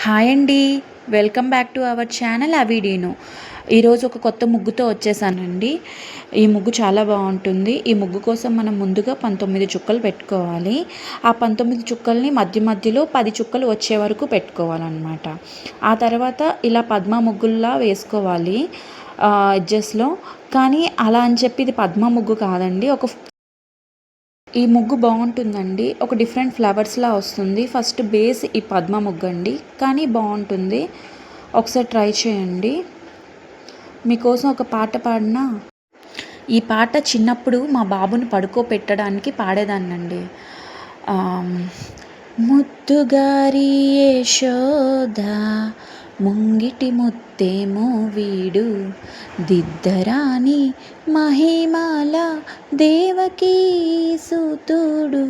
Hi అండి. Welcome back to our channel అవిడీను. ఈరోజు ఒక కొత్త ముగ్గుతో వచ్చేసానండి. ఈ ముగ్గు చాలా బాగుంటుంది. ఈ ముగ్గు కోసం మనం ముందుగా 19 చుక్కలు పెట్టుకోవాలి. ఆ 19 చుక్కల్ని మధ్య మధ్యలో 10 చుక్కలు వచ్చే వరకు పెట్టుకోవాలన్నమాట. ఆ తర్వాత ఇలా పద్మ ముగ్గుల్లా వేసుకోవాలి ఎడ్జెస్లో. కానీ అలా అని చెప్పి ఇది పద్మ ముగ్గు కాదండి. ఈ ముగ్గు బాగుంటుందండి. ఒక డిఫరెంట్ ఫ్లవర్స్లా వస్తుంది. ఫస్ట్ బేస్ ఈ పద్మ ముగ్గు అండి, కానీ బాగుంటుంది. ఒకసారి ట్రై చేయండి. మీకోసం ఒక పాట పాడినా. ఈ పాట చిన్నప్పుడు మా బాబుని పడుకోపెట్టడానికి పాడేదాన్నండి. ముద్దుగారి యశోద ముంగిటి ముత్తేమో వీడు, దిద్దరాని మహిమాల దేవకీ సుతుడు.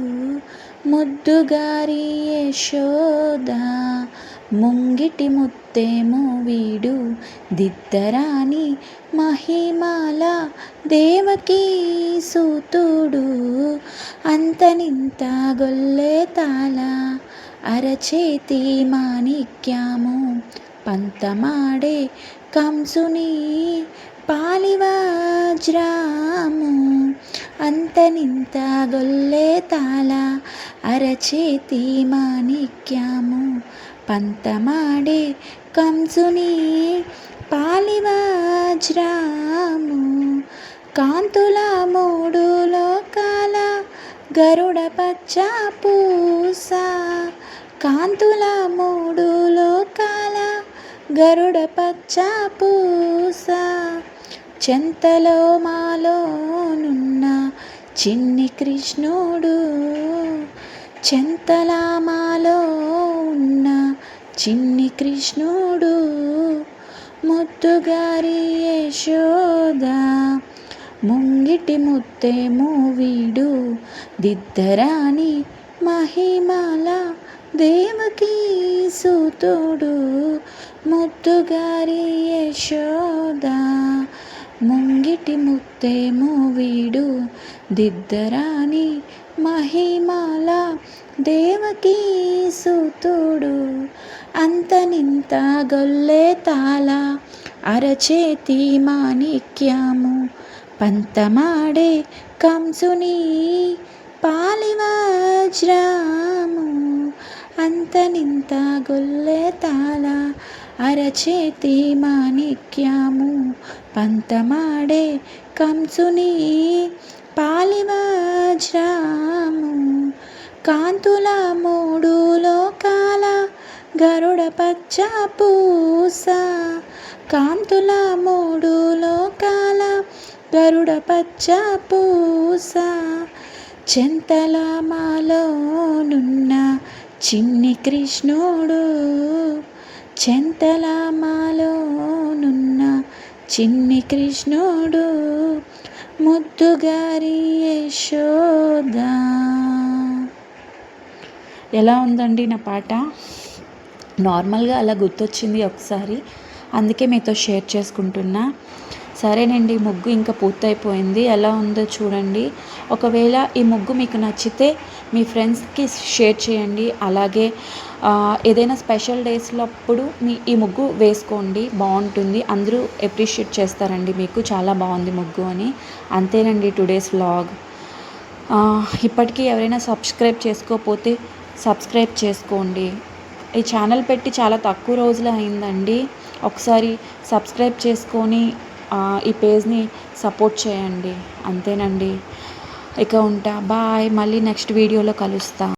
ముద్దుగారి యశోద ముంగిటి ముత్తేమో వీడు, దిద్దరాని మహిమాల దేవకీ సుతుడు. అంతనింత గొల్లే తాళ అరచేతి మాణిక్యము, పంతమాడే కంసుని పాలివజ్రాము. అంతనింత గొల్లే తాళ అరచేతి మాణిక్యము, పంతమాడే కంసుని పాలివజ్రాము. కాంతుల మూడు లోకాల గరుడ పచ్చ పూస, కాంతుల మూడు లోకాల గరుడ పచ్చ పూస. చెంతలో మాలోనున్న చిన్ని కృష్ణుడు, చెంతల మాలో ఉన్న చిన్ని కృష్ణుడు. ముద్దుగారి యశోద ముంగిటి ముత్తేమో వీడు, దిద్దరాని మహిమాల దేవకీ సుతుడు. ముద్దుగారి యశోద ముంగిటి ముత్తేమో వీడు, దిద్దరాని మహిమాల దేవకీ సుతుడు. అంతనింత గొల్లే తాళ అరచేతి మాణిక్యము, పంతమాడే కంసుని పాలివజ్రాము. అంతనింత గొల్లే తాళ అరచేతి మాణిక్యము, పంతమాడే కంసుని పాలివజ్రాము. కాంతుల మూడు లోకాల గరుడ పచ్చ పూస, కాంతుల మూడు లోకాల గరుడ పచ్చ పూస. చెంతల మాలోనున్న చిన్ని కృష్ణుడు, చెంతల మాలోనున్న చిన్ని కృష్ణుడు. ముద్దుగారి యశోద. ఎలా ఉందండి నా పాట? నార్మల్గా అలా గుర్తొచ్చింది ఒకసారి, అందుకే మీతో షేర్ చేసుకుంటున్నా. సరేనండి, ముగ్గు ఇంకా పూర్తయిపోయింది. ఎలా ఉందో చూడండి. ఒకవేళ ఈ ముగ్గు మీకు నచ్చితే మీ ఫ్రెండ్స్కి షేర్ చేయండి. అలాగే ఏదైనా స్పెషల్ డేస్లో అప్పుడు ఈ ముగ్గు వేసుకోండి, బాగుంటుంది. అందరూ అప్రిషియేట్ చేస్తారండి మీకు చాలా బాగుంది ముగ్గు అని. అంతేనండి టుడేస్ వ్లాగ్. ఇప్పటికీ ఎవరైనా సబ్స్క్రైబ్ చేసుకోకపోతే సబ్స్క్రైబ్ చేసుకోండి. ఈ ఛానల్ పెట్టి చాలా తక్కువ రోజులు అయిందండి. ఒకసారి సబ్స్క్రైబ్ చేసుకొని ఈ పేజ్ని సపోర్ట్ చేయండి. అంతేనండి. ఇక ఉంటా. బాయ్. మళ్ళీ నెక్స్ట్ వీడియోలో కలుస్తా.